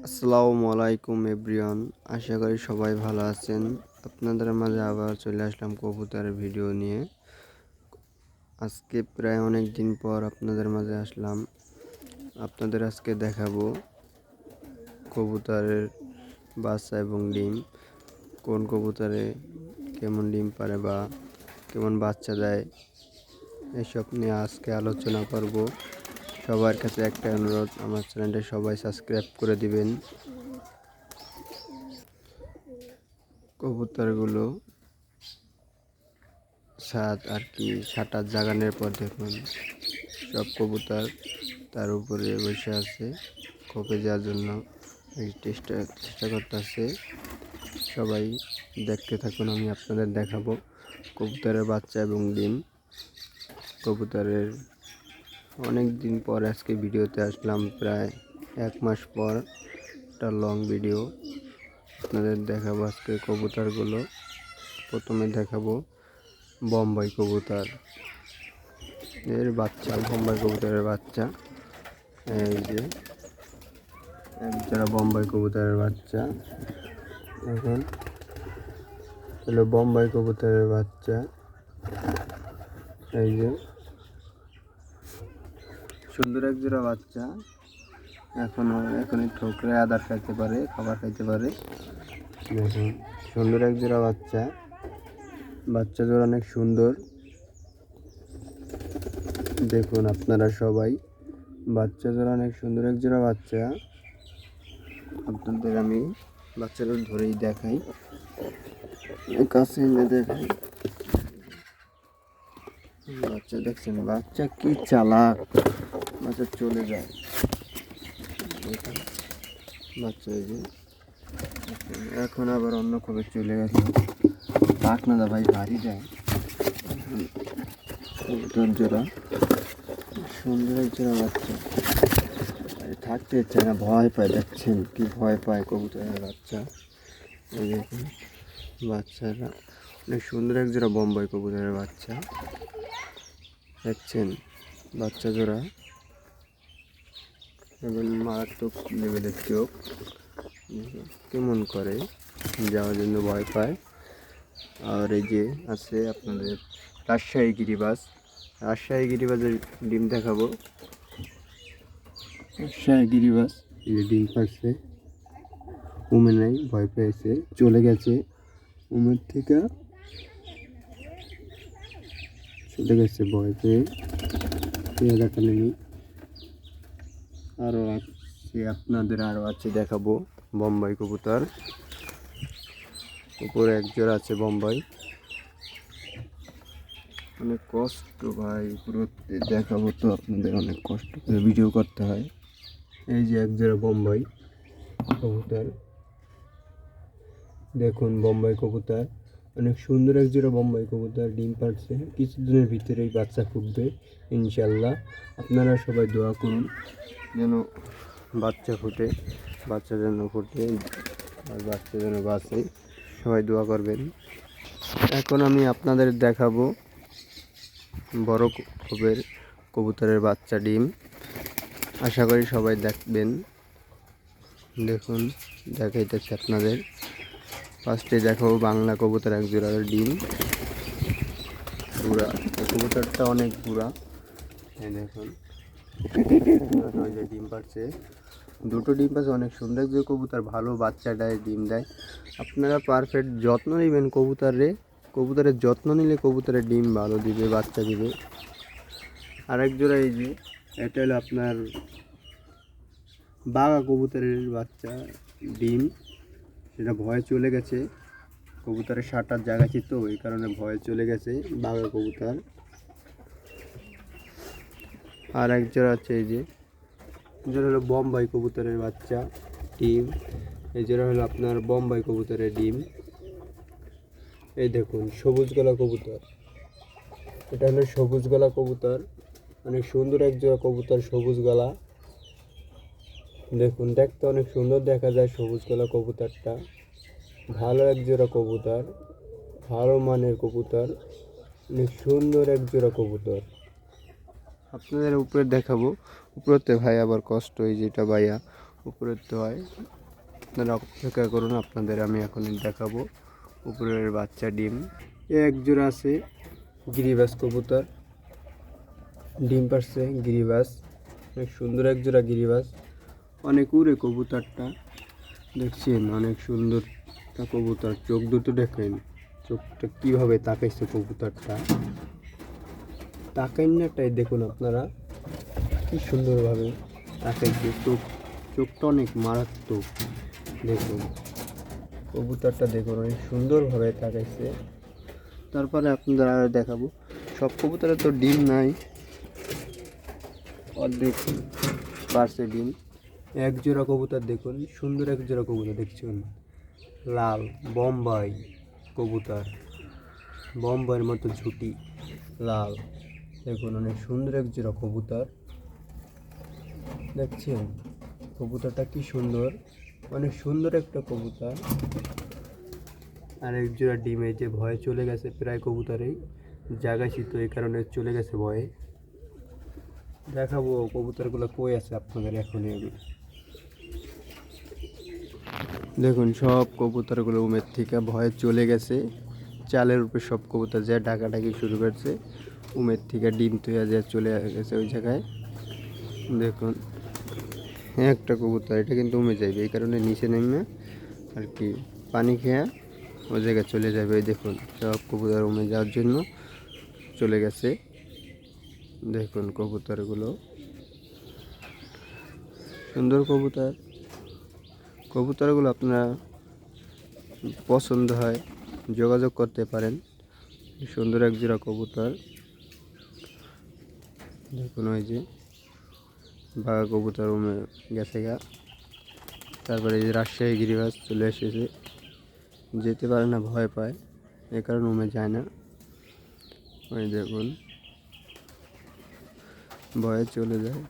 আসসালামু আলাইকুম এভরিওয়ান, আশা করি সবাই ভালো আছেন। আপনাদের মাঝে আবার চলে আসলাম কবুতরের ভিডিও নিয়ে। আজকে প্রায় অনেক দিন পর আপনাদের মাঝে আসলাম। আপনাদের আজকে দেখাবো কবুতরের বাচ্চা এবং ডিম, কোন কবুতরে কেমন ডিম পারে বা কেমন বাচ্চা দেয়, এসব নিয়ে আজকে আলোচনা করব। সবার কাছে একটা অনুরোধ, আমার চ্যানেলটা সবাই সাবস্ক্রাইব করে দিবেন। কবুতরগুলো সাত জাগানোর পর দেখুন সব কবুতর তার উপরে বসে আছে, খোপে যাওয়ার জন্য চেষ্টা করতেছে। সবাই দেখতে থাকুন, আমি আপনাদের দেখাবো কবুতরের বাচ্চা এবং ডিম। কবুতরের অনেক দিন পর আজকে ভিডিওতে আসলাম, প্রায় 1 মাস পর একটা লং ভিডিও আপনাদের দেখাবো। আজকে কবুতরগুলো প্রথমে দেখাবো বোম্বাই কবুতর এর বাচ্চা, বোম্বাই কবুতরের বাচ্চা। এই যে একজোড়া বোম্বাই কবুতরের বাচ্চা, এখন হলো বোম্বাই কবুতরের বাচ্চা। এই যে সুন্দর একজোড়া বাচ্চা, এখনই ঠোকরে আদার খাইতে পারে, খাবার খাইতে পারে। দেখুন সুন্দর একজোড়া বাচ্চা, বাচ্চা জোড়া অনেক সুন্দর। দেখুন আপনারা সবাই, বাচ্চা জোড়া অনেক সুন্দর একজোড়া বাচ্চা। আপনাদের আমি বাচ্চাটা ধরেই দেখাই, কাছে এনে দেখাই। বাচ্চা দেখছেন, বাচ্চা কি চালাক, বাচ্চা চলে যায়। বাচ্চা এই যে এখন আবার অন্য খবর চলে গেছে। পাক না দা ভাই, ভারী যায়। জোড়া সুন্দর এক জোড়া বাচ্চা, থাকতে ইচ্ছে না, ভয় পায়। দেখছেন কি ভয় পায় কবুতরের বাচ্চা। এই দেখুন বাচ্চারা অনেক সুন্দর এক জোড়া বোম্বাই কবুতরের বাচ্চা। দেখছেন বাচ্চা জোড়া এবং মারাত্মক লেভেলের চোখ, কেমন করে যাওয়ার জন্য ভয় পায়। আর এই যে আছে আপনাদের রাজশাহী গিরিবাজ, রাজশাহী গিরিবাজের ডিম দেখাবো। রাজশাহী গিরিবাজ এই যে ডিম পাচ্ছে, উমে নাই, ভয় পেয়েছে, চলে গেছে উমের থেকে, চলে গেছে ভয় পেয়ে, দেখালেনি। আরও আছে আপনাদের, আরও আছে দেখাবো বোম্বাই কবুতর। উপরে এক জোড়া আছে বোম্বাই, অনেক কষ্ট ভাই, পুরো দেখাবো তো আপনাদের, অনেক কষ্ট করে ভিডিও করতে হয়। এই যে এক জোড়া বোম্বাই কবুতর, দেখুন বোম্বাই কবুতর অনেক সুন্দর এক জোড়া বোম্বাই কবুতর, ডিম পাড়ছে, কিছুদিনের ভিতরেই বাচ্চা ফুটবে ইনশাল্লাহ। আপনারা সবাই দোয়া করুন যেন বাচ্চা ফুটে, বাচ্চা যেন ফুটে আর বাচ্চা যেন বাঁচে, সবাই দোয়া করবেন। এখন আমি আপনাদের দেখাবো বড় খোপের কবুতরের বাচ্চা ডিম, আশা করি সবাই দেখবেন। দেখুন দেখাইতেছি আপনাদের, ফার্স্টে দেখাবো বাংলা কবুতর এক জোড়া ডিম, বুড়া কবুতরটা অনেক বুড়া। এই দেখুন ওই যে ডিম পাড়ছে, দুটো ডিম পাচ্ছে, অনেক সুন্দর যে কবুতর, ভালো বাচ্চা দেয়, ডিম দেয়। আপনারা পারফেক্ট যত্ন নেবেন কবুতরের যত্ন নিলে কবুতরের ডিম ভালো দিবে, বাচ্চা দিবে। আরেক জোড়া এই যে এটা হলো আপনার বাঘা কবুতরের বাচ্চা ডিম, সেটা ভয়ে চলে গেছে, কবুতরের সাটার জায়গা ছিল তো, ওই কারণে ভয়ে চলে গেছে বাঘা কবুতর। আর এক জোড়া আছে এই যে, জোড়া হলো বোম্বাই কবুতরের বাচ্চা ডিম, এই জোড়া হলো আপনার বোম্বাই কবুতরের ডিম। এই দেখুন সবুজ গলা কবুতর, এটা হলো সবুজ গলা কবুতর, অনেক সুন্দর এক জোড়া কবুতর সবুজ গলা। দেখুন দেখতে অনেক সুন্দর দেখা যায় সবুজ গলা কবুতরটা, ভালো এক জোড়া কবুতর, ভালো মানের কবুতর, অনেক সুন্দর এক জোড়া কবুতর। আপনাদের উপরে দেখাবো, উপরতে ভাই আবার কষ্ট, এই যেটা ভাইয়া উপরের তো হয়, আপনারা অপেক্ষা করুন, আপনাদের আমি এখনই দেখাবো উপরের বাচ্চা ডিম। এক জোড়া আছে গিরিবাস কবুতর, ডিম পারছে গিরিবাস, অনেক সুন্দর এক জোড়া গিরিবাস, অনেক উড়ে কবুতরটা, দেখছেন অনেক সুন্দর একটা কবুতর। চোখ দুটো দেখেন, চোখটা কীভাবে তাকাইছে কবুতরটা, তাকাইনাটাই দেখুন আপনারা কি সুন্দরভাবে তাকাইছে, চোখটা অনেক মারাত্মক। দেখুন কবুতরটা দেখুন অনেক সুন্দরভাবে তাকাইছে। তারপরে আপনারা দেখাবো, সব কবুতরে তো ডিম নাই, অর্ধেক পারছে ডিম। এক জোড়া কবুতর দেখুন, সুন্দর এক জোড়া কবুতর দেখছেন, লাল বোম্বাই কবুতর, বোম্বাইয়ের মতো ঝুটি লাল, দেখুন অনেক সুন্দর এক জোড়া কবুতর। দেখছেন কবুতরটা কি সুন্দর, অনেক সুন্দর একটা কবুতর। আর এক জোড়া ডিম এই যে ভয়ে চলে গেছে, প্রায় কবুতরেই জাগাইছি তো এই কারণে চলে গেছে ভয়ে। দেখাবো কবুতরগুলো কই আছে আপনাদের এখনই আমি। দেখুন সব কবুতরগুলো উমের থেকে ভয়ে চলে গেছে, চালের উপরে সব কবুতর যা ডাকাডাকি শুরু করছে, উমের থেকে ডিম তৈরি যা চলে গেছে ওই জায়গায়। দেখুন একটা কবুতর, এটা কিন্তু উমে যাবে, এই কারণে নিচে নেমে আর কি পানি খেয়ে ওই জায়গায় চলে যাবে। এই দেখুন সব কবুতর উমে যাওয়ার জন্য চলে গেছে। দেখুন কবুতরগুলো সুন্দর কবুতর, কবুতরগুলো আপনারা পছন্দ হয় যোগাযোগ করতে পারেন। সুন্দর এক জোড়া কবুতর, দেখুন ওই যে বাঘা কবুতর উমে গেছে গা। তারপরে এই যে রাজশাহী গিরিবাস চলে এসেছে, যেতে পারে না, ভয় পায়, এ কারণে উমে যায় না। ওই দেখুন ভয়ে চলে যায়,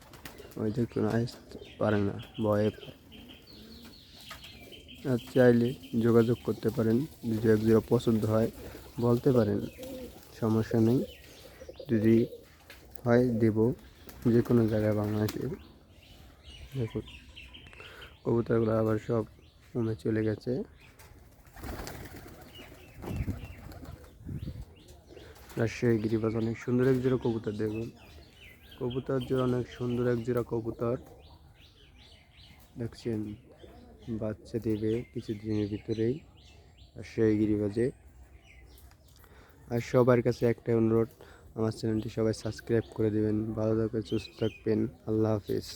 ওই দেখুন আসতে পারে না, ভয়ে পায়। আর চাইলে যোগাযোগ করতে পারেন, যদি এক জোড়া পছন্দ হয় বলতে পারেন, সমস্যা নেই, যদি হয় দেব যে কোনো জায়গায় বাংলাদেশে। দেখুন কবুতরগুলো আবার সব উমে চলে গেছে। রাজশাহী গিরিবাস অনেক সুন্দর এক জোড়া কবুতর, দেখুন কবুতর জোড়া অনেক সুন্দর এক জোড়া কবুতর, দেখছেন বাচ্চা দেবে কিছুদিনের ভিতরেই রাজশাহী গিরিবাজে। আর সবার কাছে একটা অনুরোধ, আমার চ্যানেলটি সবাই সাবস্ক্রাইব করে দেবেন। ভালো থাকবেন, সুস্থ থাকবেন, আল্লাহ হাফিজ।